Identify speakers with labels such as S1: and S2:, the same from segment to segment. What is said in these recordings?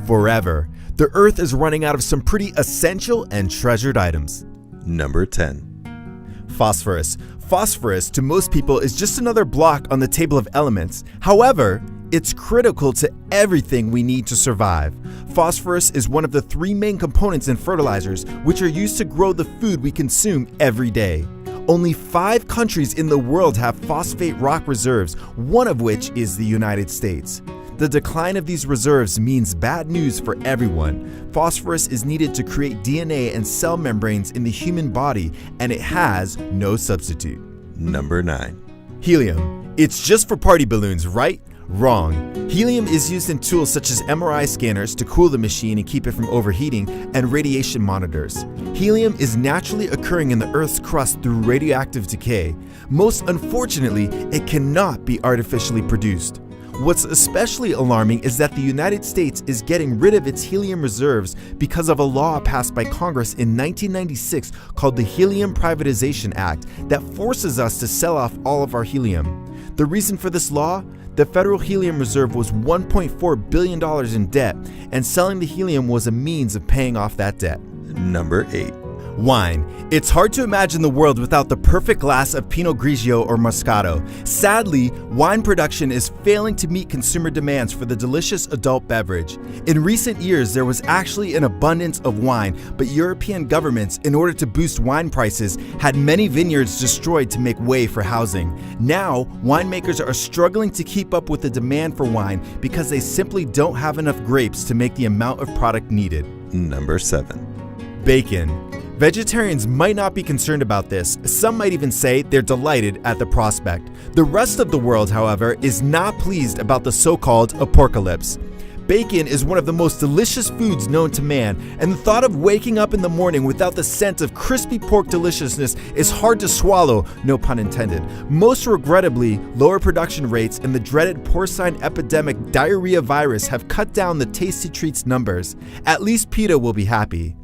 S1: forever. The Earth is running out of some pretty essential and treasured items.
S2: Number 10.
S1: Phosphorus. Phosphorus, to most people, is just another block on the table of elements. However, it's critical to everything we need to survive. Phosphorus is one of the 3 main components in fertilizers, which are used to grow the food we consume every day. Only 5 countries in the world have phosphate rock reserves, one of which is the United States. The decline of these reserves means bad news for everyone. Phosphorus is needed to create DNA and cell membranes in the human body, and it has no substitute.
S2: Number 9.
S1: Helium. It's just for party balloons, right? Wrong. Helium is used in tools such as MRI scanners to cool the machine and keep it from overheating, and radiation monitors. Helium is naturally occurring in the Earth's crust through radioactive decay. Most unfortunately, it cannot be artificially produced. What's especially alarming is that the United States is getting rid of its helium reserves because of a law passed by Congress in 1996 called the Helium Privatization Act that forces us to sell off all of our helium. The reason for this law? The Federal Helium Reserve was $1.4 billion in debt, and selling the helium was a means of paying off that debt.
S2: Number 8.
S1: Wine. It's hard to imagine the world without the perfect glass of Pinot Grigio or Moscato. Sadly, wine production is failing to meet consumer demands for the delicious adult beverage. In recent years, there was actually an abundance of wine, but European governments, in order to boost wine prices, had many vineyards destroyed to make way for housing. Now, winemakers are struggling to keep up with the demand for wine because they simply don't have enough grapes to make the amount of product needed.
S2: Number 7.
S1: Bacon. Vegetarians might not be concerned about this. Some might even say they're delighted at the prospect. The rest of the world, however, is not pleased about the so-called apocalypse. Bacon is one of the most delicious foods known to man, and the thought of waking up in the morning without the scent of crispy pork deliciousness is hard to swallow, no pun intended. Most regrettably, lower production rates and the dreaded porcine epidemic diarrhea virus have cut down the tasty treats numbers. At least PETA will be happy.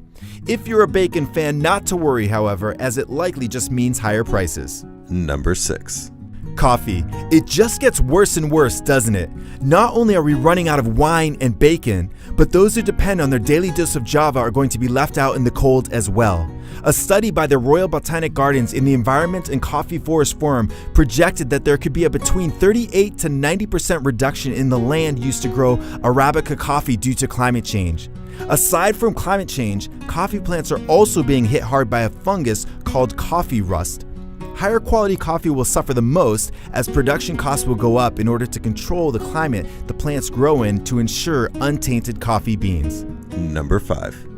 S1: If you're a bacon fan, not to worry, however, as it likely just means higher prices.
S2: Number 6.
S1: Coffee. It just gets worse and worse, doesn't it? Not only are we running out of wine and bacon, but those who depend on their daily dose of Java are going to be left out in the cold as well. A study by the Royal Botanic Gardens in the Environment and Coffee Forest Forum projected that there could be a between 38 to 90% reduction in the land used to grow Arabica coffee due to climate change. Aside from climate change, coffee plants are also being hit hard by a fungus called coffee rust. Higher quality coffee will suffer the most as production costs will go up in order to control the climate the plants grow in to ensure untainted coffee beans.
S2: Number 5.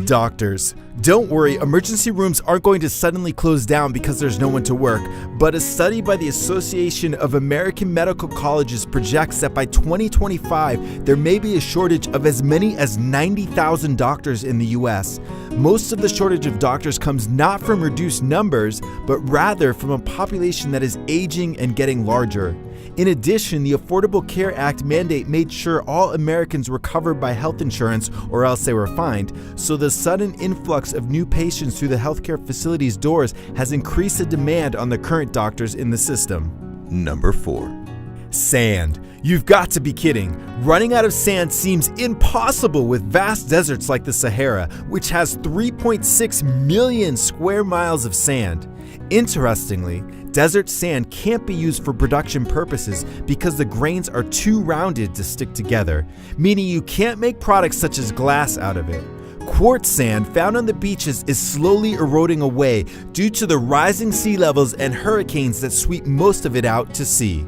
S1: Doctors. Don't worry, emergency rooms aren't going to suddenly close down because there's no one to work, but a study by the Association of American Medical Colleges projects that by 2025, there may be a shortage of as many as 90,000 doctors in the US. Most of the shortage of doctors comes not from reduced numbers, but rather from a population that is aging and getting larger. In addition, the Affordable Care Act mandate made sure all Americans were covered by health insurance or else they were fined, so the sudden influx of new patients through the healthcare facilities' doors has increased the demand on the current doctors in the system.
S2: Number 4.
S1: Sand. You've got to be kidding. Running out of sand seems impossible with vast deserts like the Sahara, which has 3.6 million square miles of sand. Interestingly, desert sand can't be used for production purposes because the grains are too rounded to stick together, meaning you can't make products such as glass out of it. Quartz sand found on the beaches is slowly eroding away due to the rising sea levels and hurricanes that sweep most of it out to sea.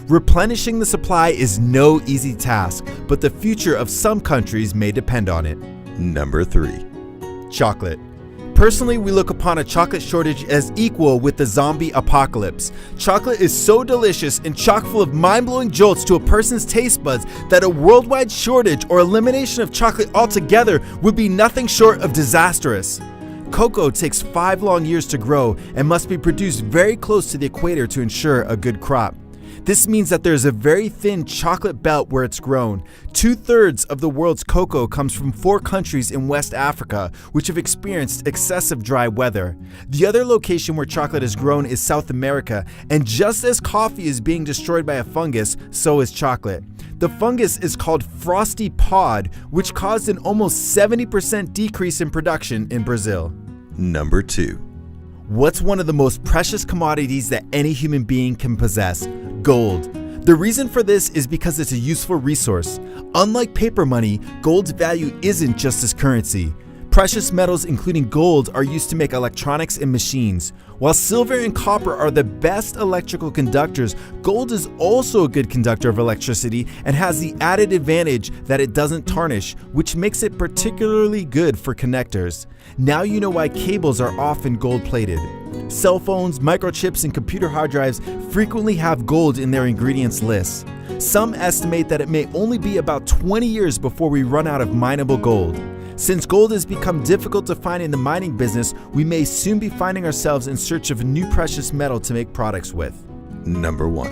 S1: Replenishing the supply is no easy task, but the future of some countries may depend on it.
S2: Number 3.
S1: Chocolate. Personally, we look upon a chocolate shortage as equal with the zombie apocalypse. Chocolate is so delicious and chock full of mind-blowing jolts to a person's taste buds that a worldwide shortage or elimination of chocolate altogether would be nothing short of disastrous. Cocoa takes 5 long years to grow and must be produced very close to the equator to ensure a good crop. This means that there's a very thin chocolate belt where it's grown. 2/3 of the world's cocoa comes from 4 countries in West Africa, which have experienced excessive dry weather. The other location where chocolate is grown is South America, and just as coffee is being destroyed by a fungus, so is chocolate. The fungus is called frosty pod, which caused an almost 70% decrease in production in Brazil.
S2: Number 2.
S1: What's one of the most precious commodities that any human being can possess? Gold. The reason for this is because it's a useful resource. Unlike paper money, gold's value isn't just as currency. Precious metals, including gold, are used to make electronics and machines. While silver and copper are the best electrical conductors, gold is also a good conductor of electricity and has the added advantage that it doesn't tarnish, which makes it particularly good for connectors. Now you know why cables are often gold-plated. Cell phones, microchips, and computer hard drives frequently have gold in their ingredients lists. Some estimate that it may only be about 20 years before we run out of mineable gold. Since gold has become difficult to find in the mining business, we may soon be finding ourselves in search of a new precious metal to make products with.
S2: Number 1.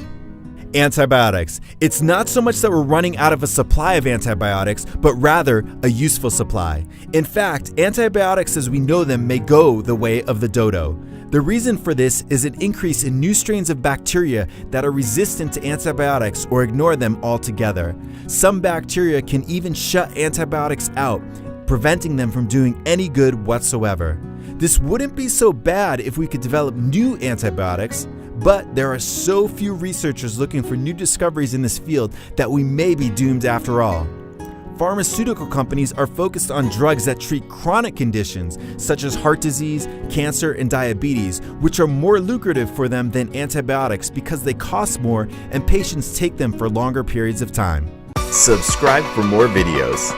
S1: Antibiotics. It's not so much that we're running out of a supply of antibiotics, but rather a useful supply. In fact, antibiotics as we know them may go the way of the dodo. The reason for this is an increase in new strains of bacteria that are resistant to antibiotics or ignore them altogether. Some bacteria can even shut antibiotics out, preventing them from doing any good whatsoever. This wouldn't be so bad if we could develop new antibiotics, but there are so few researchers looking for new discoveries in this field that we may be doomed after all. Pharmaceutical companies are focused on drugs that treat chronic conditions such as heart disease, cancer, and diabetes, which are more lucrative for them than antibiotics because they cost more and patients take them for longer periods of time.
S2: Subscribe for more videos.